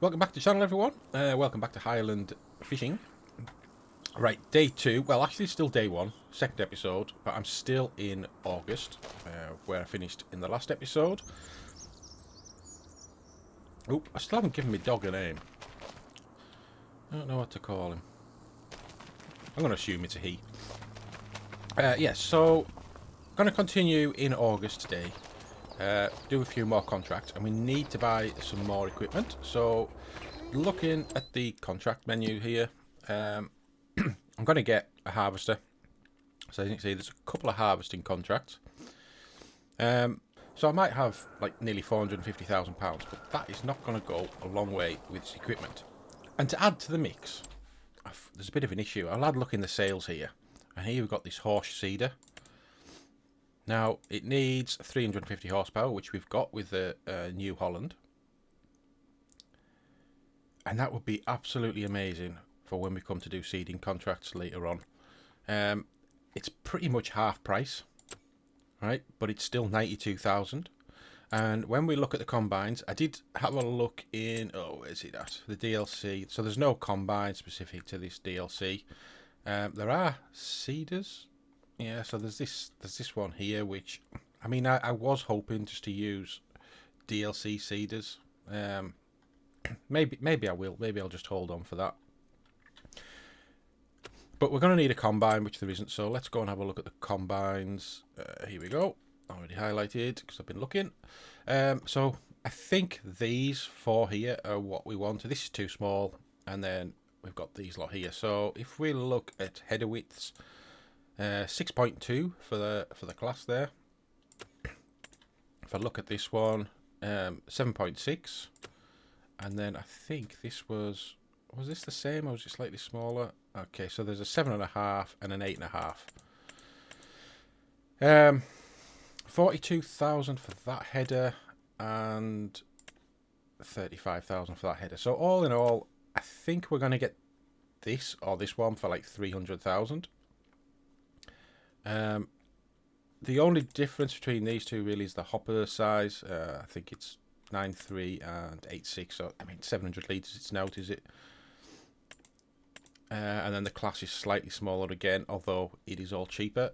Welcome back to the channel, everyone. Welcome back to Highland Fishing. Right, day 2. Well, actually, it's still day 1, second episode, but I'm still in August, where I finished in the last episode. Oh, I still haven't given my dog a name. I don't know what to call him. I'm going to assume it's a he. Yes, so I'm going to continue in August today. Do a few more contracts, and we need to buy some more equipment. So looking at the contract menu here, I'm going to get a harvester. So as you can see, there's a couple of harvesting contracts. So I might have like nearly £450,000, but that is not going to go a long way with this equipment. And to add to the mix, there's a bit of an issue. I'll add a look in the sales here, and here we've got this horse seeder. Now, it needs 350 horsepower, which we've got with the New Holland. And that would be absolutely amazing for when we come to do seeding contracts later on. It's pretty much half price, right? But it's still 92,000. And when we look at the combines, I did have a look in, where's it at? The DLC. So there's no combine specific to this DLC. There are seeders. Yeah, so there's this one here, which, I mean, I was hoping just to use DLC seeders. Maybe I will. Maybe I'll just hold on for that. But we're going to need a combine, which there isn't. So let's go and have a look at the combines. Here we go. Already highlighted because I've been looking. So I think these 4 here are what we want. This is too small, and then we've got these lot here. So if we look at header widths. 6.2 for the class there. If I look at this one, 7.6, and then I think this was this the same or was it slightly smaller? Okay, so there's a 7.5 and an 8.5. 42,000 for that header and 35,000 for that header. So all in all, I think we're going to get this or this one for like 300,000. The only difference between these two really is the hopper size. I think it's 9.3 and 8.6. So I mean 700 litres it's now, is it? And then the class is slightly smaller again, although it is all cheaper.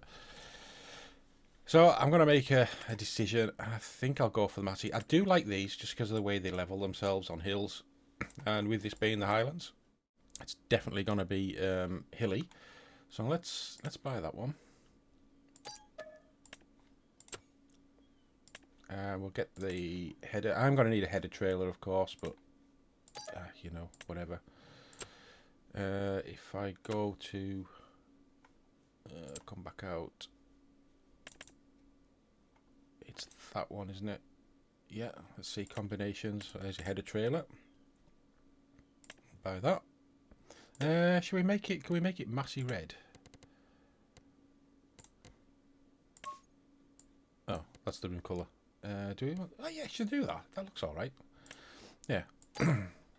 So I'm going to make a decision. I think I'll go for the Massey. I do like these just because of the way they level themselves on hills, and with this being the Highlands, it's definitely going to be hilly. So let's buy that one. We'll get the header. I'm going to need a header trailer, of course, but you know, whatever. If I go to come back out, it's that one, isn't it? Yeah. Let's see combinations. There's a header trailer. Buy that. Should we make it? Can we make it Massey red? Oh, that's the room colour. Do we want... Oh yeah, should do that. That looks all right. Yeah.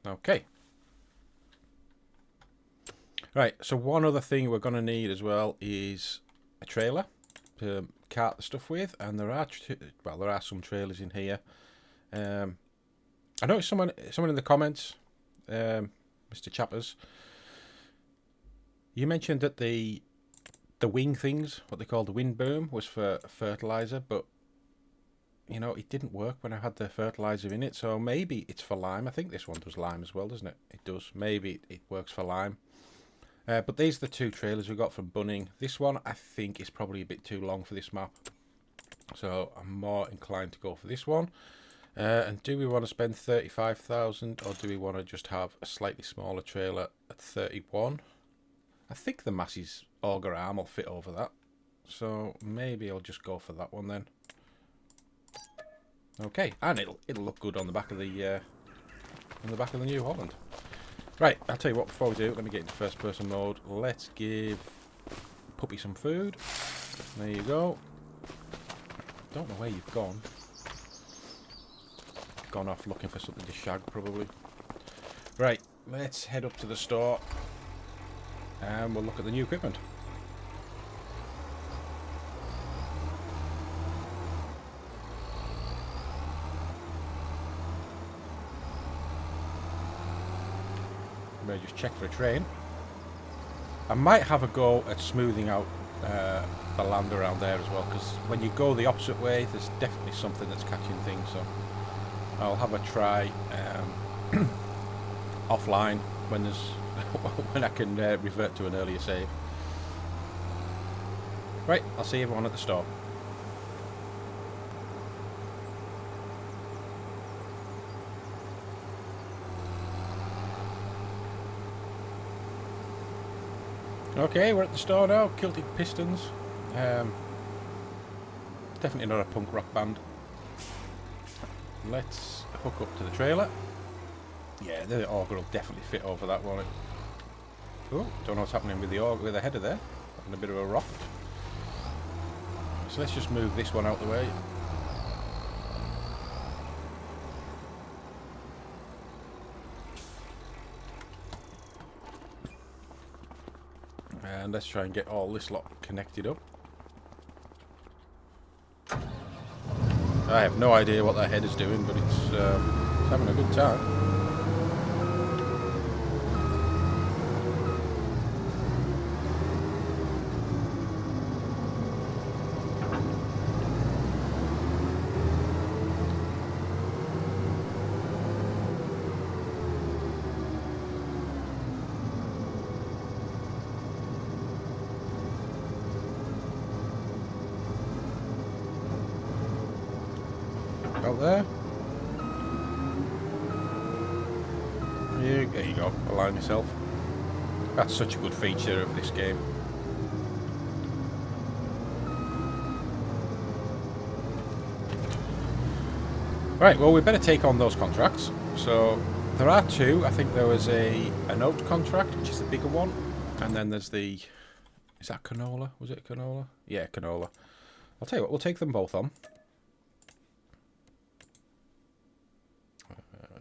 Okay. Right. So one other thing we're going to need as well is a trailer to cart the stuff with, and there are some trailers in here. I noticed someone in the comments, Mr. Chappers. You mentioned that the wing things, what they call the wind boom, was for fertilizer, but you know, it didn't work when I had the fertilizer in it, so maybe it's for lime. I think this one does lime as well, doesn't it? It does. Maybe it works for lime. But these are the 2 trailers we got from Bunning. This one, I think, is probably a bit too long for this map, so I'm more inclined to go for this one. And do we want to spend 35,000, or do we want to just have a slightly smaller trailer at 31? I think the Massey's auger arm will fit over that, so maybe I'll just go for that one then. Okay, and it'll look good on the back of the New Holland. Right, I'll tell you what. Before we do, let me get into first person mode. Let's give Puppy some food. There you go. Don't know where you've gone. Gone off looking for something to shag, probably. Right, let's head up to the store and we'll look at the new equipment. I'm going to just check for a train. I might have a go at smoothing out the land around there as well, because when you go the opposite way, there's definitely something that's catching things. So I'll have a try offline when there's when I can revert to an earlier save. Right, I'll see everyone at the store. Okay, we're at the store now. Kilted Pistons. Definitely not a punk rock band. Let's hook up to the trailer. Yeah, the auger will definitely fit over that one. Oh, don't know what's happening with the auger, with the header there. Having a bit of a rock. So let's just move this one out the way. And let's try and get all this lot connected up. I have no idea what that header's doing, but it's having a good time. Out there. Yeah, there you go. Align yourself. That's such a good feature of this game. Right, well, we better take on those contracts. So there are two. I think there was a oat contract, which is the bigger one, and then there's the, is that canola? Was it canola? Yeah, canola. I'll tell you what, we'll take them both on.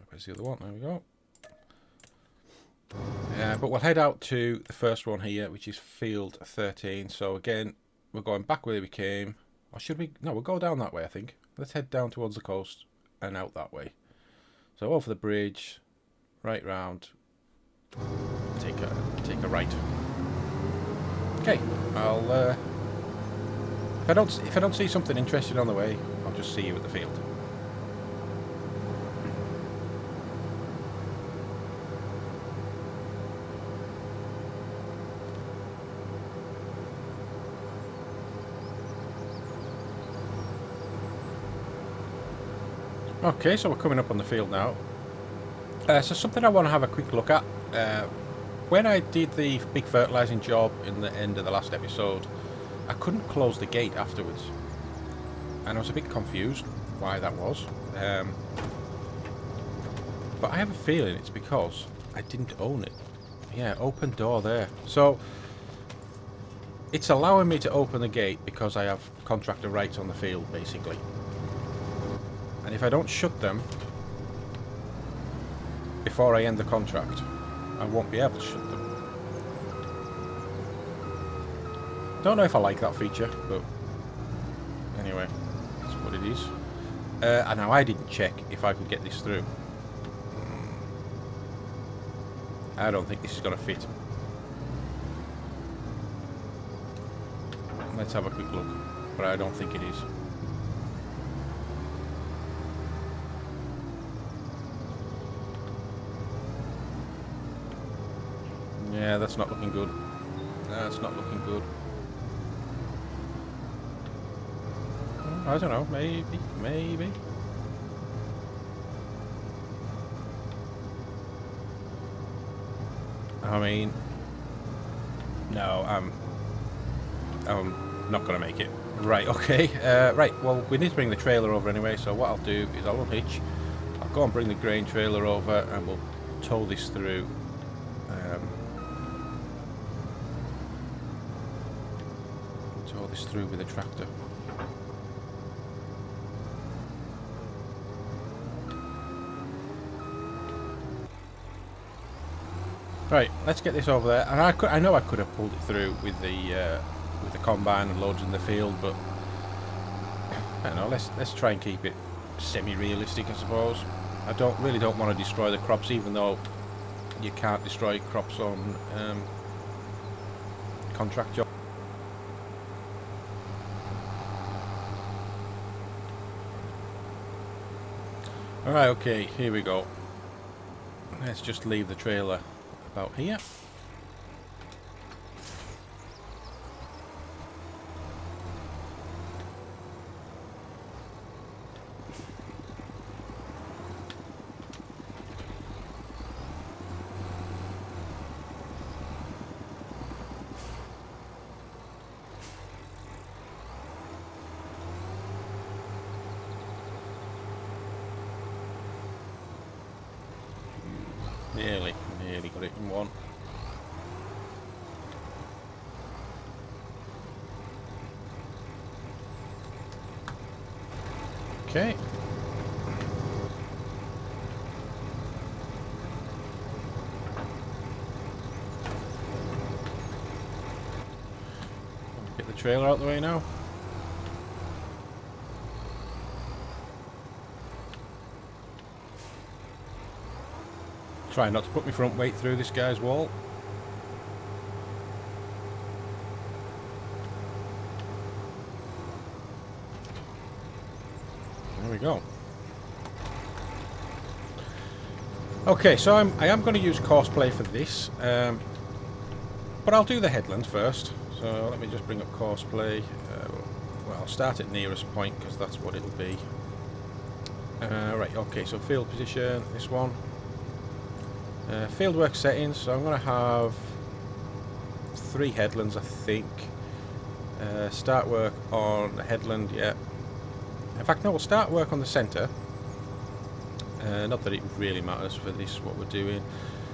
Where's the other one? There we go. But we'll head out to the first one here, which is field 13. So again, we're going back where we came. Or should we? No, we'll go down that way, I think. Let's head down towards the coast and out that way. So over the bridge, right round. Take a right. Okay, I'll if I don't see something interesting on the way, I'll just see you at the field. Okay, so we're coming up on the field now. So something I want to have a quick look at. When I did the big fertilising job in the end of the last episode, I couldn't close the gate afterwards. And I was a bit confused why that was. But I have a feeling it's because I didn't own it. Yeah, open door there. So it's allowing me to open the gate because I have contractor rights on the field, basically. And if I don't shut them before I end the contract, I won't be able to shut them. Don't know if I like that feature, but anyway, that's what it is. And now I didn't check if I could get this through. I don't think this is going to fit. Let's have a quick look, but I don't think it is. Yeah, that's not looking good. That's not looking good. I don't know, maybe. I mean, no, I'm not going to make it. Right, okay. Right, well, we need to bring the trailer over anyway, so what I'll do is I'll unhitch. I'll go and bring the grain trailer over and we'll tow this through. Tow this through with a tractor. Right, let's get this over there. And I know I could have pulled it through with the combine and loads in the field, but I don't know. Let's try and keep it semi-realistic, I suppose. I really don't want to destroy the crops, even though you can't destroy crops on contract jobs. Alright, okay, here we go. Let's just leave the trailer about here. Nearly got it in one. Okay. Get the trailer out of the way now. Try not to put my front weight through this guy's wall. There we go. Okay, so I am going to use courseplay for this, but I'll do the headland first. So let me just bring up courseplay. Well, I'll start at nearest point because that's what it'll be. Right, okay, so field position, this one. Fieldwork settings, so I'm going to have 3 headlands, I think. Start work on the headland, yeah. In fact, no, we'll start work on the centre. Not that it really matters for this, what we're doing.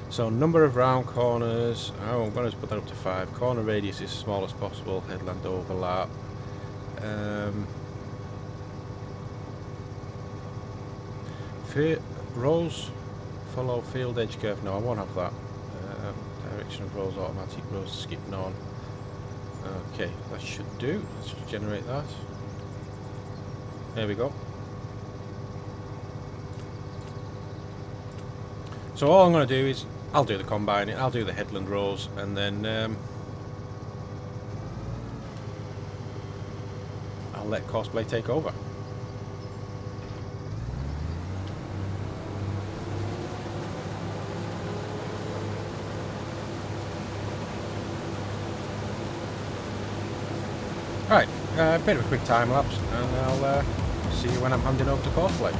So, number of round corners. Oh, I'm going to put that up to 5. Corner radius is small as possible. Headland overlap. Rows. Follow field edge curve. No, I won't have that. Direction of rows, automatic rows, skip none. Okay, that should do. Let's just generate that. There we go. So all I'm going to do is, I'll do the combining, I'll do the headland rows, and then I'll let courseplay take over. Right, a bit of a quick time lapse, and I'll see you when I'm handing over to courseplay.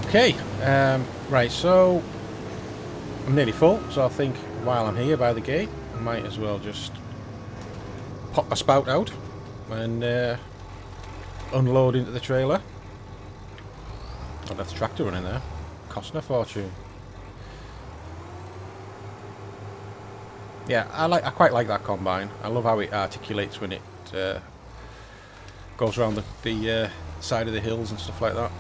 Okay, right, so I'm nearly full, so I think while I'm here by the gate, I might as well just pop my spout out and unload into the trailer. Oh, that's a tractor running there, costing a fortune. Yeah, I quite like that combine. I love how it articulates when it goes around the side of the hills and stuff like that.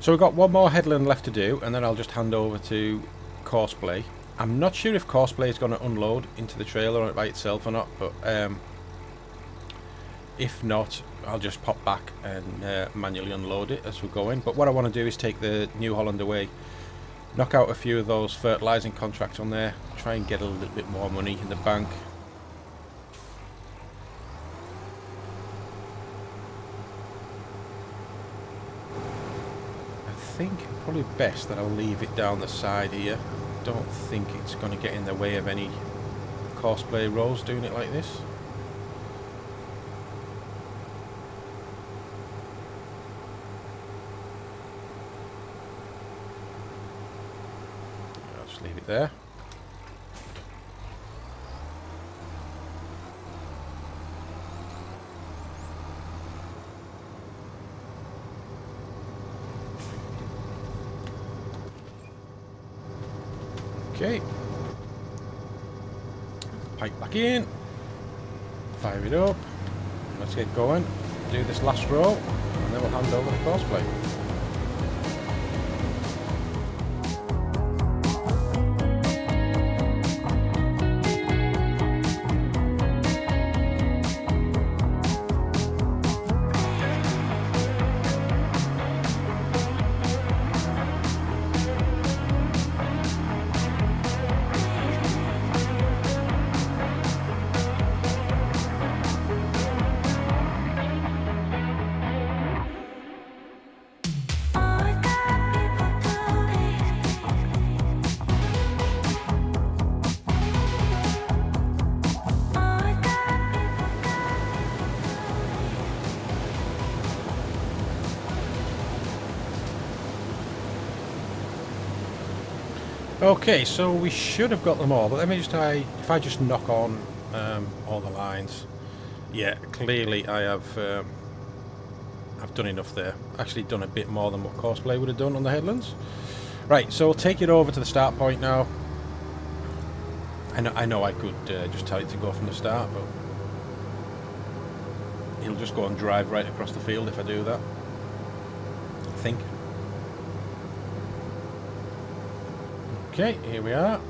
So we've got one more headland left to do, and then I'll just hand over to Courseplay. I'm not sure if Courseplay is going to unload into the trailer by itself or not, but if not, I'll just pop back and manually unload it as we go in. But what I want to do is take the New Holland away, knock out a few of those fertilising contracts on there, try and get a little bit more money in the bank. I think probably best that I'll leave it down the side here. Don't think it's going to get in the way of any Courseplay rows doing it like this. I'll just leave it there. Okay, pipe back in, fire it up, let's get going, do this last row, and then we'll hand over the Courseplay. Okay, so we should have got them all, but let me just try, if I just knock on all the lines. Yeah, clearly I have I've done enough there. Actually done a bit more than what Courseplay would have done on the headlands. Right, so we'll take it over to the start point now. I know I could just tell it to go from the start, but it'll just go and drive right across the field if I do that, I think. Okay, here we are.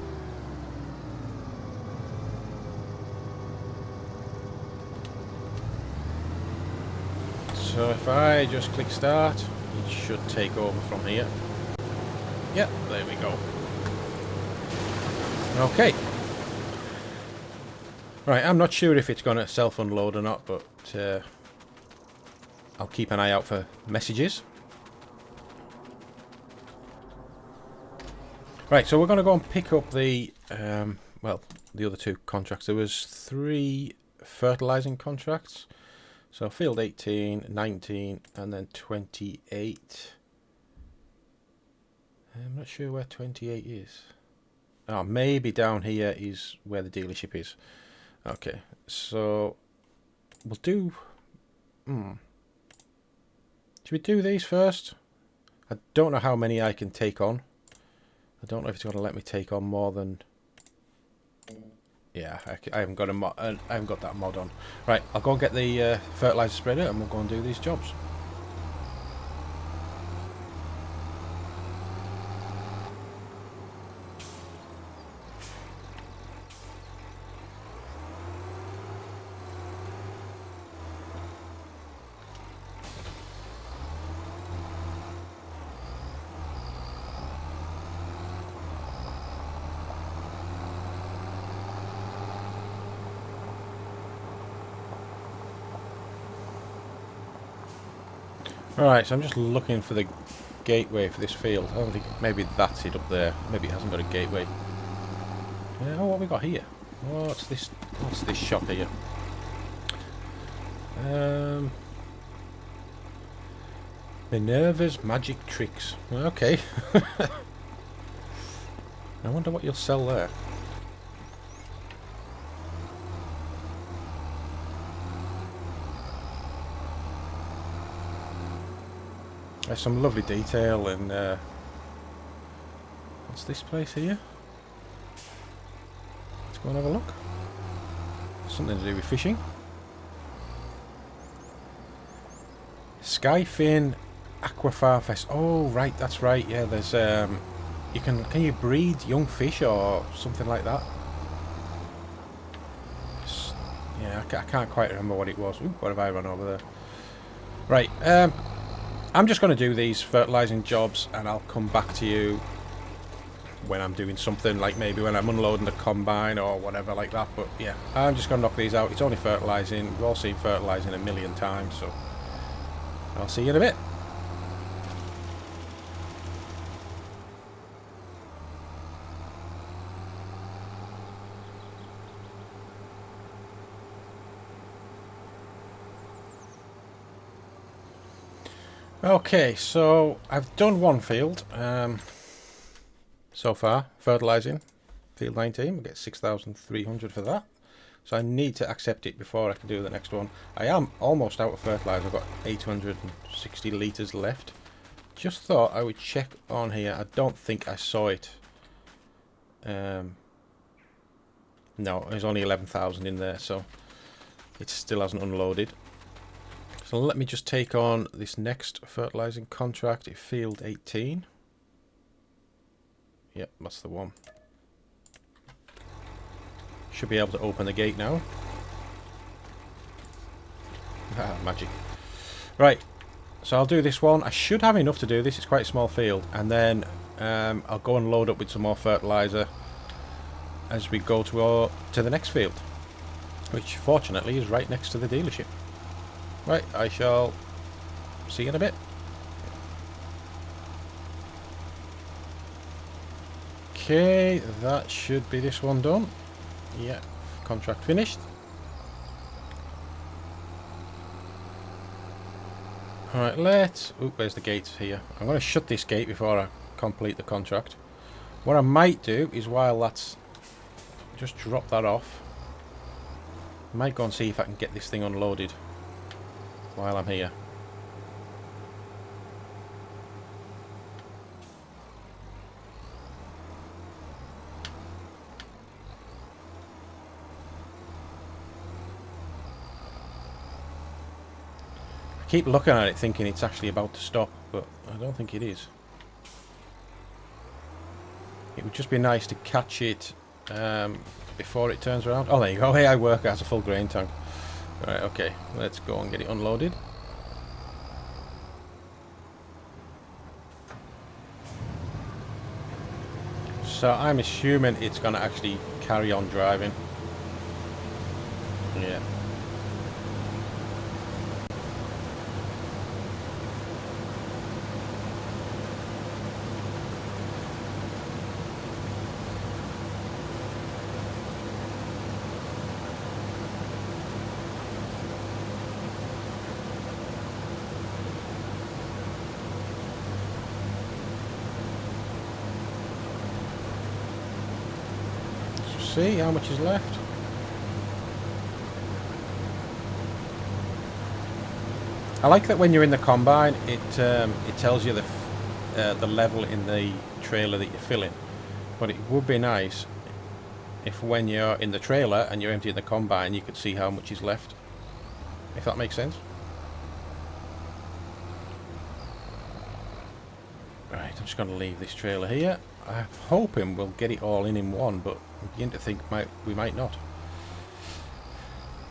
So if I just click start, it should take over from here. Yep, there we go. Okay. Right, I'm not sure if it's going to self-unload or not, but I'll keep an eye out for messages. Right, so we're going to go and pick up the, well, the other two contracts. There was 3 fertilising contracts. So field 18, 19, and then 28. I'm not sure where 28 is. Oh, maybe down here is where the dealership is. Okay, so we'll do... Should we do these first? I don't know how many I can take on. I don't know if it's going to let me take on more than... Yeah, I haven't got a mod. I haven't got that mod on. Right, I'll go and get the fertilizer spreader, and we'll go and do these jobs. Alright, so I'm just looking for the gateway for this field. I don't think, maybe that's it up there. Maybe it hasn't got a gateway. Oh, what have we got here? What's this shop here? Minerva's Magic Tricks. Okay. I wonder what you'll sell there. There's some lovely detail in what's this place here? Let's go and have a look. Something to do with fishing. Skyfin Aqua Farm Fest. Oh, right, that's right. Yeah, there's you can you breed young fish or something like that? Yeah, I can't quite remember what it was. Ooh, what have I run over there? Right, I'm just going to do these fertilising jobs, and I'll come back to you when I'm doing something, like maybe when I'm unloading the combine or whatever like that. But yeah, I'm just going to knock these out. It's only fertilising. We've all seen fertilising a million times, so I'll see you in a bit. Okay, so I've done one field so far, fertilising, field 19, we get 6,300 for that. So I need to accept it before I can do the next one. I am almost out of fertiliser, I've got 860 litres left. Just thought I would check on here, I don't think I saw it. No, there's only 11,000 in there, so it still hasn't unloaded. So let me just take on this next fertilising contract at field 18. Yep, that's the one. Should be able to open the gate now. Ah, magic. Right, so I'll do this one. I should have enough to do this, it's quite a small field. And then I'll go and load up with some more fertiliser as we go to the next field, which fortunately is right next to the dealership. Right, I shall see you in a bit. Okay, that should be this one done. Yeah, contract finished. Alright, let's... Oop, where's the gate here? I'm going to shut this gate before I complete the contract. What I might do is, while that's... just drop that off. I might go and see if I can get this thing unloaded while I'm here. I keep looking at it thinking it's actually about to stop, but I don't think it is. It would just be nice to catch it before it turns around. Oh, there you go. Hey, I work as a full grain tank. Right, okay, let's go and get it unloaded. So I'm assuming it's going to actually carry on driving. Yeah. See how much is left. I like that when you're in the combine, it tells you the level in the trailer that you're filling. But it would be nice if, when you're in the trailer and you're emptying the combine, you could see how much is left. If that makes sense. Right, I'm just going to leave this trailer here. I'm hoping we'll get it all in one, but I'm beginning to think we might not.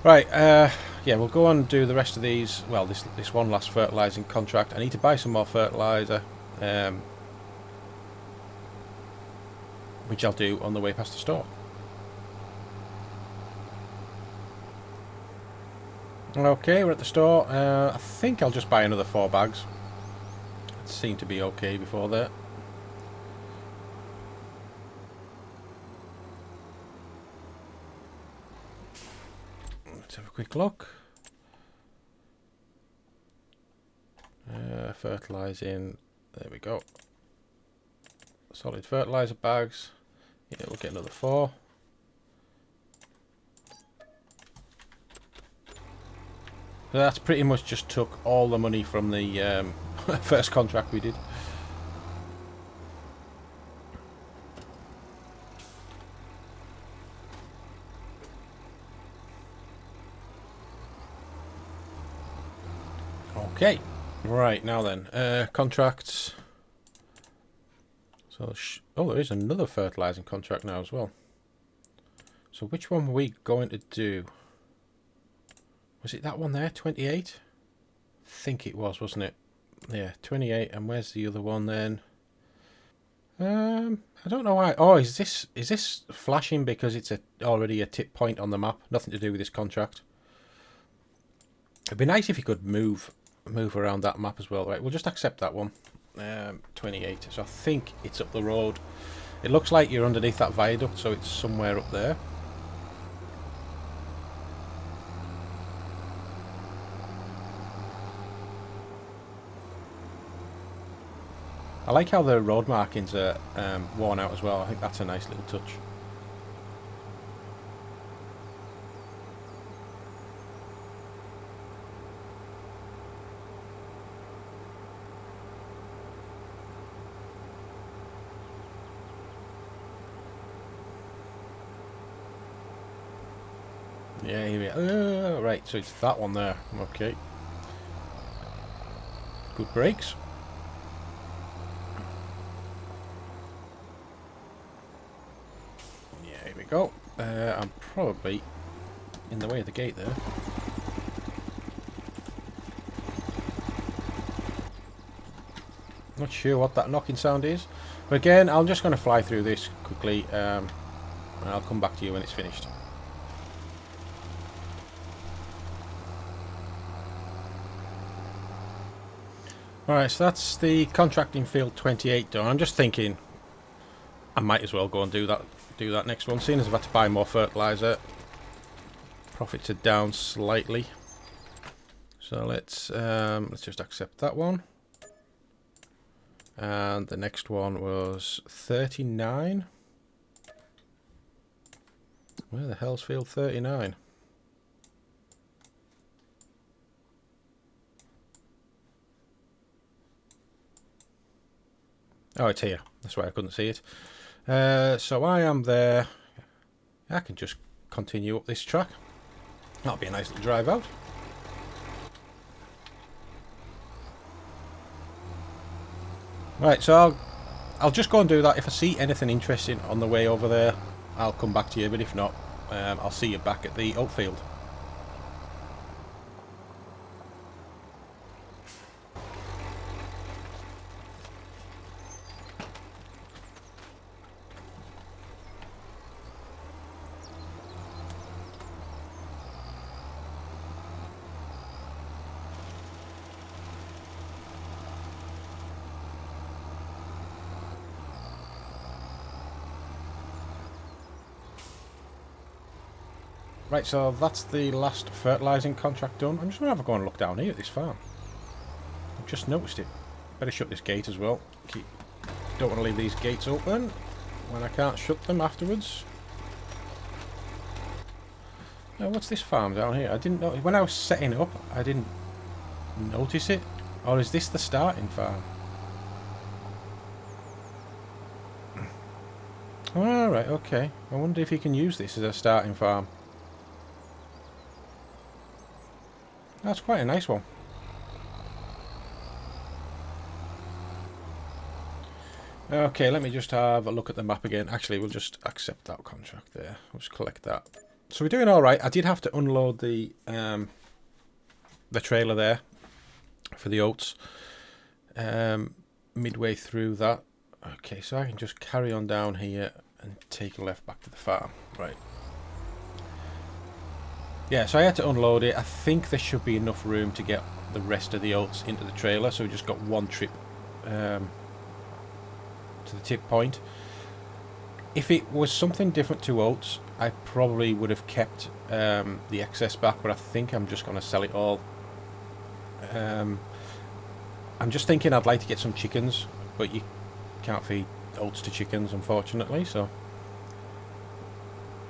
Right, yeah, we'll go on and do the rest of these. Well, this one last fertilising contract. I need to buy some more fertiliser, which I'll do on the way past the store. Okay, we're at the store. I think I'll just buy another 4 bags. It seemed to be okay before that. Let's have a quick look. Fertilising. There we go. Solid fertiliser bags. Yeah, we'll get another 4. So that's pretty much just took all the money from the first contract we did. Okay, Right, now then, contracts. So, oh, there is another fertilising contract now as well. So which one were we going to do? Was it that one there, 28? I think it was, wasn't it? Yeah, 28. And where's the other one then? I don't know why. Oh, is this flashing because it's already a tip point on the map? Nothing to do with this contract. It'd be nice if you could move around that map as well. Right, we'll just accept that one. 28. So I think it's up the road. It looks like you're underneath that viaduct, so it's somewhere up there. I like how the road markings are worn out as well. I think that's a nice little touch. Yeah, here we are. Right, so it's that one there. Okay. Good brakes. Yeah, here we go. I'm probably in the way of the gate there. Not sure what that knocking sound is. But again, I'm just going to fly through this quickly. And I'll come back to you when it's finished. Alright, so that's the contracting field 28 done. I'm just thinking I might as well go and do that next one, seeing as I've had to buy more fertilizer. Profits are down slightly. So let's just accept that one. And the next one was 39. Where the hell's field 39? Oh, it's here. That's why I couldn't see it. So I am there. I can just continue up this track. That'll be a nice little drive out. Right, so I'll just go and do that. If I see anything interesting on the way over there, I'll come back to you. But if not, I'll see you back at the oat field. Right, so that's the last fertilising contract done. I'm just going to have a go and look down here at this farm. I've just noticed it. Better shut this gate as well. Don't want to leave these gates open when I can't shut them afterwards. Now, what's this farm down here? I didn't know. When I was setting it up, I didn't notice it. Or is this the starting farm? Alright, okay. I wonder if you can use this as a starting farm. That's quite a nice one. Okay, let me just have a look at the map again. Actually, we'll just accept that contract there. We'll just collect that. So we're doing all right. I did have to unload the trailer there for the oats midway through that. Okay, so I can just carry on down here and take a left back to the farm. Right. Yeah, so I had to unload it. I think there should be enough room to get the rest of the oats into the trailer. So we just got one trip to the tip point. If it was something different to oats, I probably would have kept the excess back, but I think I'm just going to sell it all. I'm just thinking I'd like to get some chickens, but you can't feed oats to chickens, unfortunately. So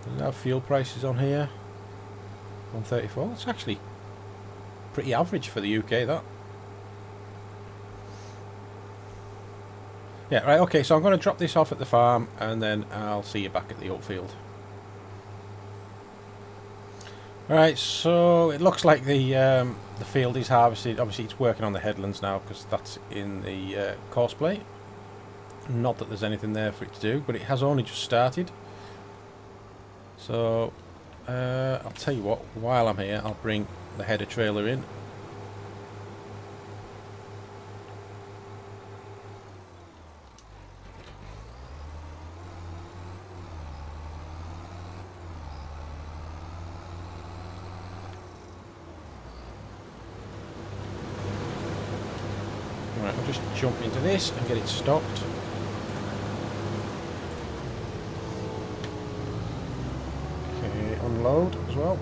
there's our fuel prices on here. 134. It's actually pretty average for the UK, that. Yeah, right, okay, so I'm going to drop this off at the farm and then I'll see you back at the oat field. Alright, so it looks like the the field is harvested. Obviously it's working on the headlands now because that's in the course plate. Not that there's anything there for it to do, but it has only just started. So I'll tell you what, while I'm here I'll bring the header trailer in. Right, I'll just jump into this and get it stocked. Okay, unload as well.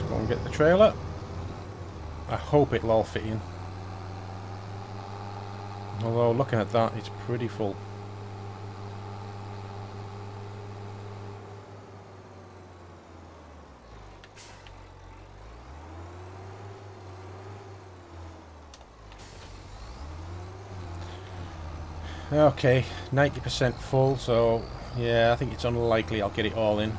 Go and get the trailer. I hope it'll all fit in. Although looking at that, it's pretty full. Okay, 90% full, so yeah, I think it's unlikely I'll get it all in.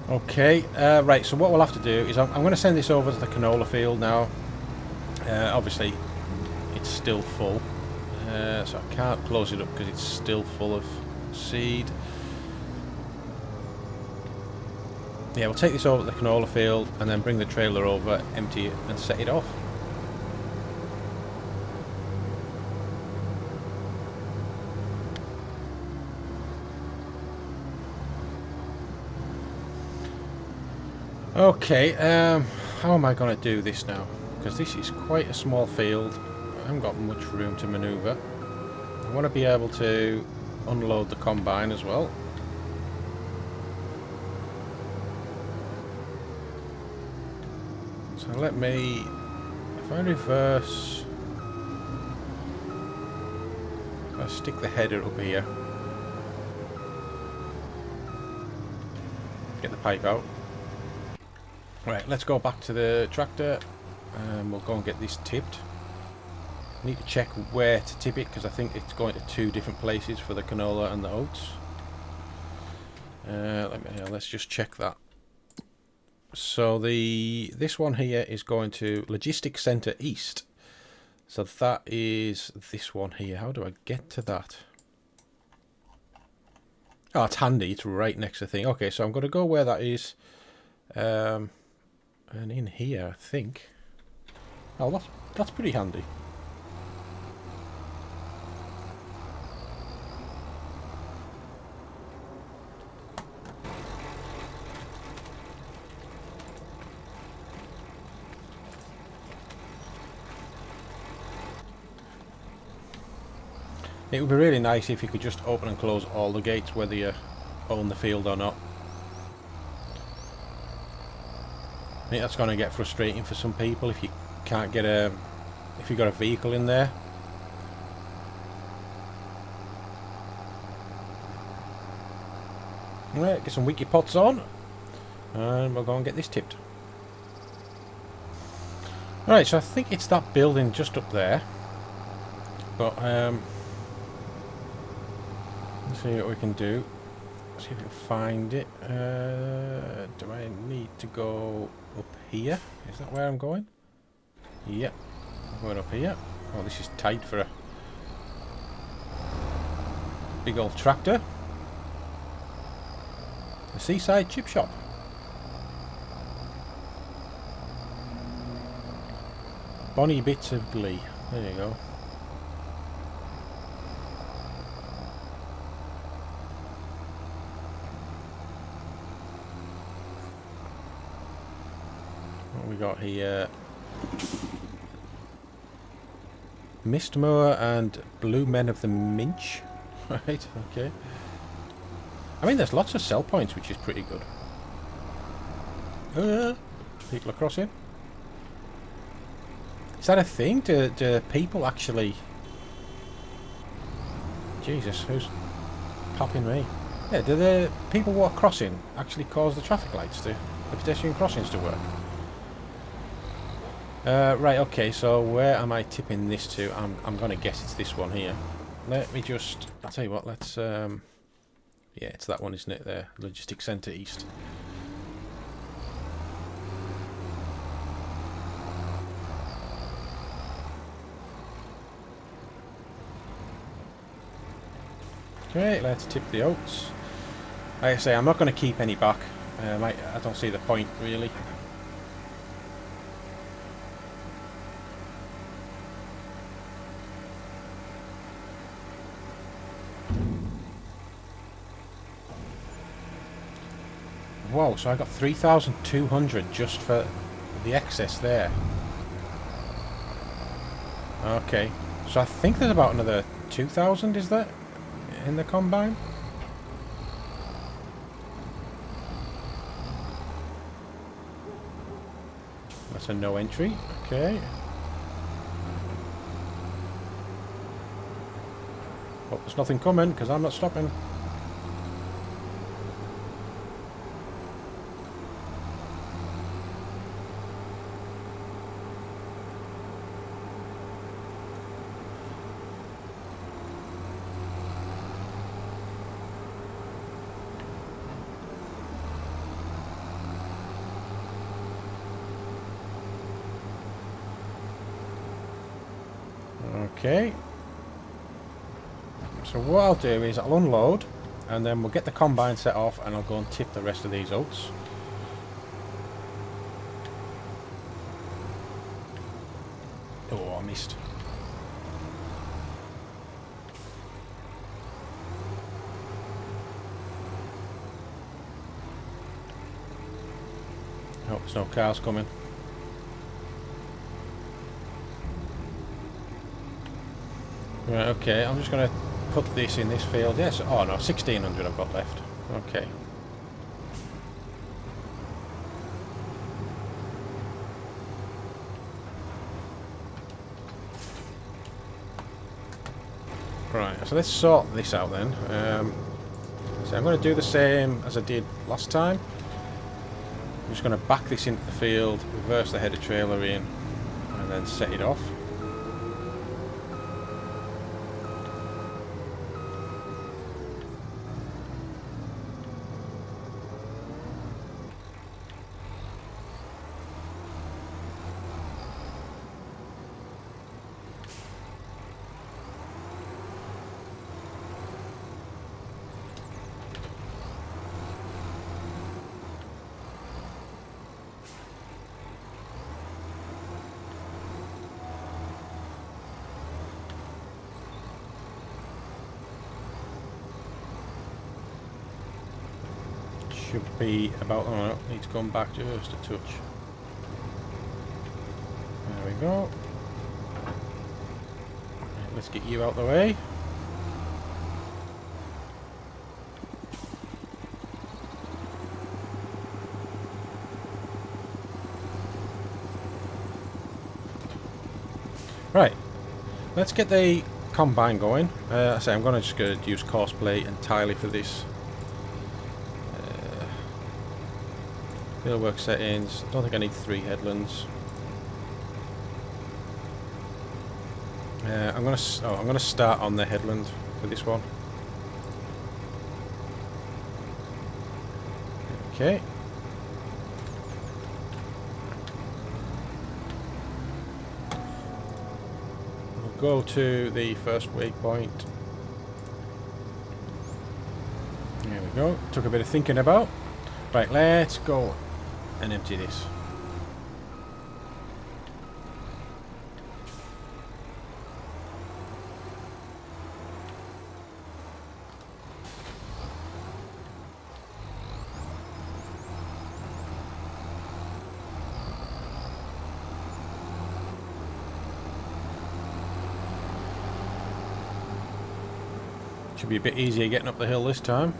Okay, right, so what we'll have to do is I'm going to send this over to the canola field now. Obviously, it's still full, so I can't close it up because it's still full of seed. Yeah, we'll take this over to the canola field and then bring the trailer over, empty it and set it off. Okay, how am I going to do this now? Because this is quite a small field. I haven't got much room to manoeuvre. I want to be able to unload the combine as well. So let me, if I reverse, if I stick the header up here, get the pipe out. Right, let's go back to the tractor and we'll go and get this tipped. Need to check where to tip it because I think it's going to two different places for the canola and the oats. Let's just check that. So this one here is going to Logistics Centre East. So that is this one here. How do I get to that? Oh, it's handy. It's right next to the thing. Okay, so I'm going to go where that is. And in here, I think. Oh, that's pretty handy. It would be really nice if you could just open and close all the gates, whether you own the field or not. I think that's going to get frustrating for some people if you can't get if you've got a vehicle in there. Right, get some wiki pots on and we'll go and get this tipped. Right, so I think it's that building just up there, but let's see what we can do. See if we can find it. Do I need to go up here? Is that where I'm going? Yep, I'm going up here. Oh, this is tight for a big old tractor. The Seaside Chip Shop. Bonnie Bits of Glee. There you go. What we got here? Mist Mower and Blue Men of the Minch. Right, okay. I mean, there's lots of sell points, which is pretty good. People are crossing. Is that a thing? Do people actually... Jesus, who's popping me? Yeah, do the people who are crossing actually cause the traffic lights to... the pedestrian crossings to work? Right, okay, so where am I tipping this to? I'm going to guess it's this one here. Let me just... I'll tell you what, let's... yeah, it's that one, isn't it? There, Logistics Centre East. Okay, let's tip the oats. Like I say, I'm not going to keep any back. I don't see the point, really. Whoa, so I got 3,200 just for the excess there. Okay, so I think there's about another 2,000, is there? In the combine? That's a no entry, okay. Hope there's nothing coming, because I'm not stopping. Okay. So what I'll do is I'll unload and then we'll get the combine set off and I'll go and tip the rest of these oats. Oh, I missed. Hope there's no cars coming. Right, okay, I'm just going to put this in this field. Yes, oh no, 1,600 I've got left. Okay. Right, so let's sort this out then. So I'm going to do the same as I did last time. I'm just going to back this into the field, reverse the header trailer in, and then set it off. Should be about, oh no, need to come back just a touch. There we go. Right, let's get you out the way. Right, let's get the combine going. I say I'm going to just go use course plate entirely for this. Fieldwork settings. I don't think I need 3 headlands. I'm gonna start on the headland for this one. Okay. We'll go to the first waypoint. There we go. Took a bit of thinking about. Right, let's go and empty this. Should be a bit easier getting up the hill this time.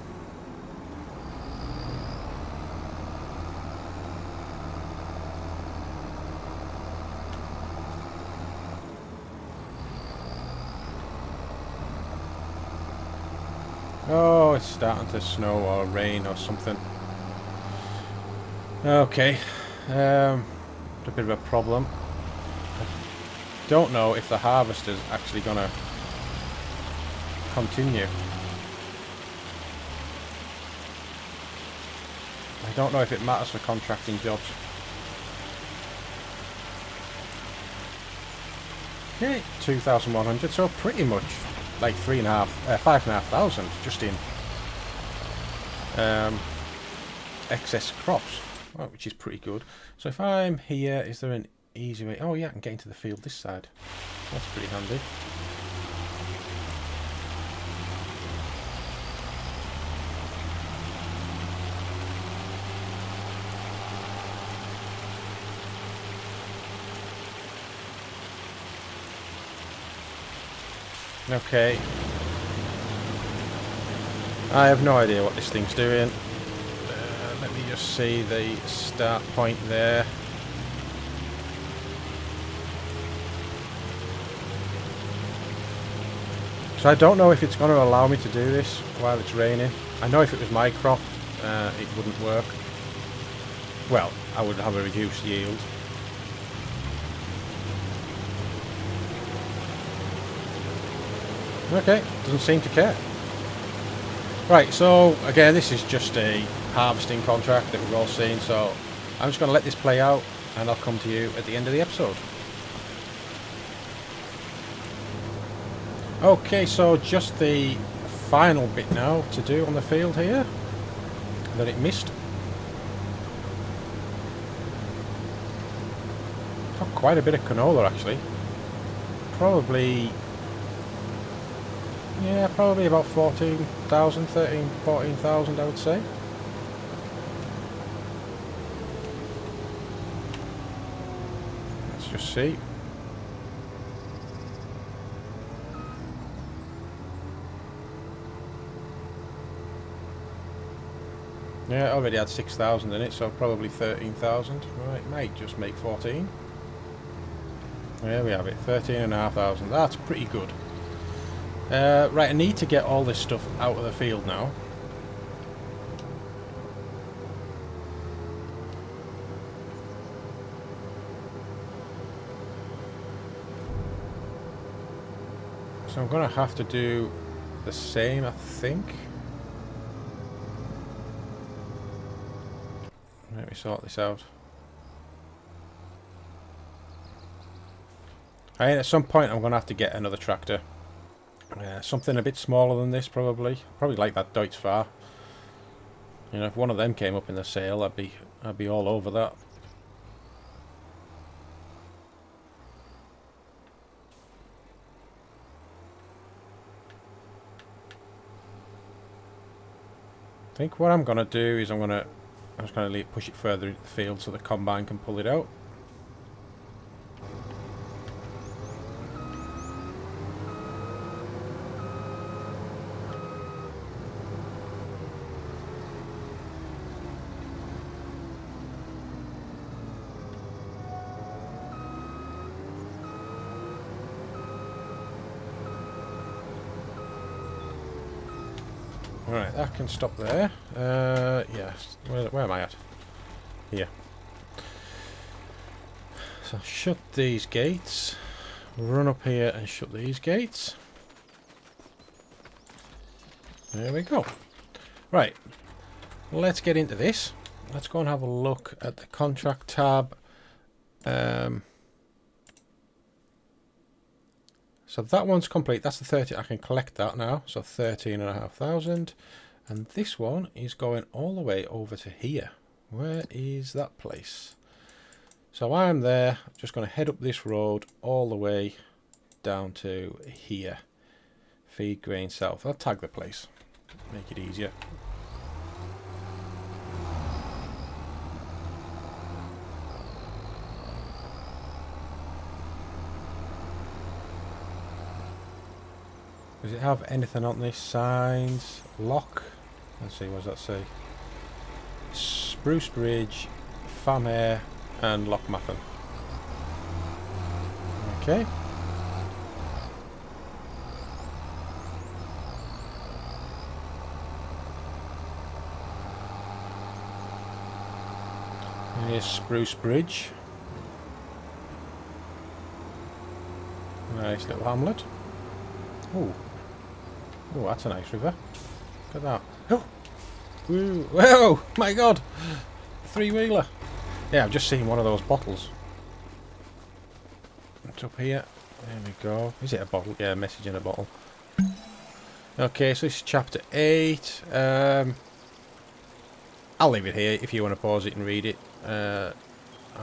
Oh, it's starting to snow or rain or something. Okay, a bit of a problem. I don't know if the harvester's actually gonna continue. I don't know if it matters for contracting jobs. Okay, 2,100, so pretty much like 5,500 just in excess crops, well, which is pretty good. So if I'm here, is there an easy way? Oh yeah, I can get into the field this side. That's pretty handy. Okay. I have no idea what this thing's doing. Let me just see the start point there. So I don't know if it's going to allow me to do this while it's raining. I know if it was my crop, it wouldn't work. Well, I would have a reduced yield. Okay, doesn't seem to care. Right, so again, this is just a harvesting contract that we've all seen, so I'm just going to let this play out and I'll come to you at the end of the episode. Okay, so just the final bit now to do on the field here that it missed. Got quite a bit of canola actually. Probably about 14,000, 14,000 I would say. Let's just see. Yeah, I already had 6,000 in it, so probably 13,000. Right, might just make 14. There we have it, 13,500. That's pretty good. Right, I need to get all this stuff out of the field now. So I'm going to have to do the same, I think. Let me sort this out. I mean, at some point I'm going to have to get another tractor. Something a bit smaller than this, probably like that Deutz Fahr. You know, if one of them came up in the sale, I'd be all over that. I think what I'm going to do is I'm just going to push it further into the field so the combine can pull it out. Alright, that can stop there. Yes. Where am I at? Here. So shut these gates. Run up here and shut these gates. There we go. Right. Let's get into this. Let's go and have a look at the contract tab. So that one's complete. That's the 30. I can collect that now. So 13,500. And this one is going all the way over to here. Where is that place? So I'm there. Just going to head up this road all the way down to here. Feed grain south. I'll tag the place. Make it easier. Does it have anything on this? Signs, lock. Let's see, what does that say? Spruce Bridge, Famhair, and Lochmathan. Okay. Here's Spruce Bridge. Nice little hamlet. Oh, oh, that's a nice river. Look at that. Oh, woo. Whoa, my God, three-wheeler. Yeah, I've just seen one of those bottles. It's up here. There we go. Is it a bottle? Yeah, message in a bottle. Okay, so this is chapter 8. I'll leave it here if you want to pause it and read it. I'm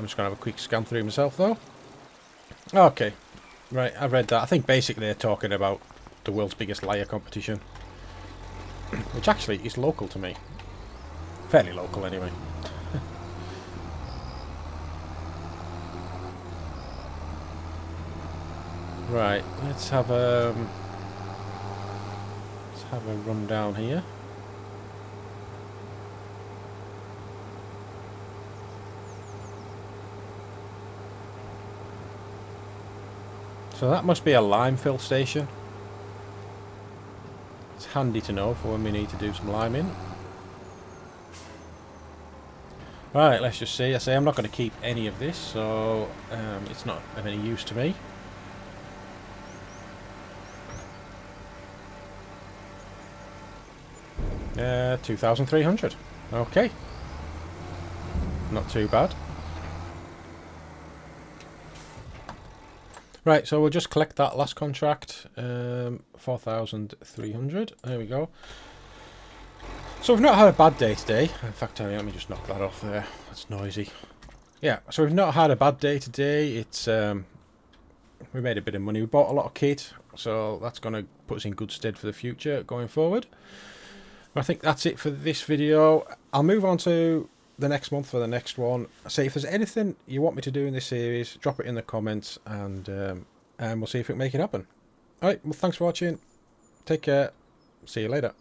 just going to have a quick scan through myself, though. Okay. Right, I've read that. I think basically they're talking about the world's biggest lyre competition. Which actually is local to me. Fairly local, anyway. Right, let's have a run down here. So that must be a lime fill station. It's handy to know for when we need to do some liming. Right, let's just see. I say I'm not going to keep any of this, so it's not of any use to me. Uh, 2,300. Okay. Not too bad. Right, so we'll just collect that last contract. 4,300. There we go. So we've not had a bad day today. In fact, let me just knock that off there. That's noisy. Yeah, so we've not had a bad day today. It's we made a bit of money. We bought a lot of kit, so that's going to put us in good stead for the future going forward. I think that's it for this video. I'll move on to the next month for the next one. Say if there's anything you want me to do in this series, drop it in the comments, and we'll see if we can make it happen. Alright, well, thanks for watching. Take care. See you later.